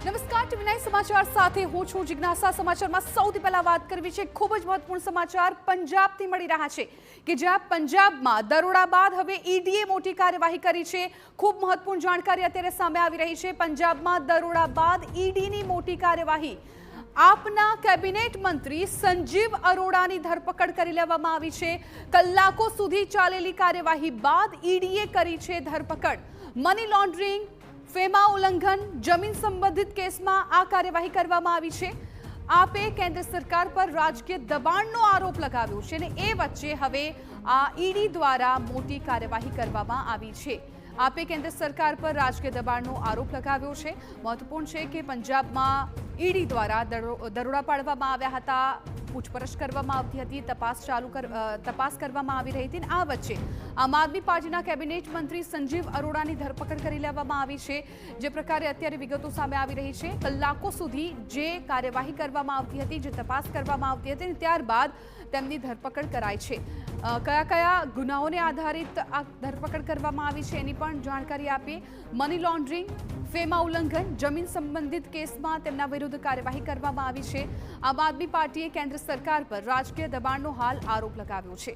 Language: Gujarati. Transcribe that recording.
નમસ્કાર ટીવી9 સમાચાર સાથે હું છું જિજ્ઞાસા। સમાચારમાં સૌથી પહેલા વાત કરવી છે ખૂબ જ મહત્વપૂર્ણ સમાચાર પંજાબથી મળી રહ્યા છે કે જ્યાં પંજાબમાં દરોડા બાદ હવે ઈડીએ મોટી કાર્યવાહી કરી છે। ખૂબ મહત્વપૂર્ણ જાણકારી અત્યારે સામે આવી રહી છે। પંજાબમાં દરોડા બાદ ઈડીની મોટી કાર્યવાહી। આપના કેબિનેટ મંત્રી સંજીવ અરોડાની ધરપકડ કરી લેવામાં આવી છે। કલાકો સુધી ચાલેલી કાર્યવાહી બાદ ઈડીએ કરી છે ધરપકડ। મની લોન્ડરિંગ, ફેમા ઉલ્લંઘન, જમીન સંબંધિત કેસમાં આ કાર્યવાહી કરવામાં આવી છે। આપે કેન્દ્ર સરકાર પર રાજકીય દબાણનો આરોપ લગાવ્યો છે અને એ વચ્ચે હવે આ ઈડી દ્વારા મોટી કાર્યવાહી કરવામાં આવી છે। આપે કેન્દ્ર સરકાર પર રાજકીય દબાણનો આરોપ લગાવ્યો છે। મહત્વપૂર્ણ છે કે પંજાબમાં ઈડી દ્વારા દરોડા પાડવામાં આવ્યા હતા, પૂછપરછ કરવામાં આવતી હતી, તપાસ કરવામાં આવી રહી હતી અને આ વચ્ચે આમ આદમી પાર્ટીના કેબિનેટ મંત્રી સંજીવ અરોડાની ધરપકડ કરી લેવામાં આવી છે। જે પ્રકારે અત્યારે વિગતો સામે આવી રહી છે, કલાકો સુધી જે કાર્યવાહી કરવામાં આવતી હતી, જે તપાસ કરવામાં આવતી હતી અને ત્યારબાદ તેમની ધરપકડ કરાઈ છે। કયા કયા ગુનાઓને આધારિત આ ધરપકડ કરવામાં આવી છે એની પણ જાણકારી આપીએ। મની લોન્ડરિંગ, ફેમા ઉલ્લંઘન, જમીન સંબંધિત કેસમાં તેમના વિરુદ્ધ કાર્યવાહી કરવામાં આવી છે। આમ આદમી પાર્ટીએ કેન્દ્ર સરકાર પર રાજકીય દબાણનો હાલ આરોપ લગાવ્યો છે।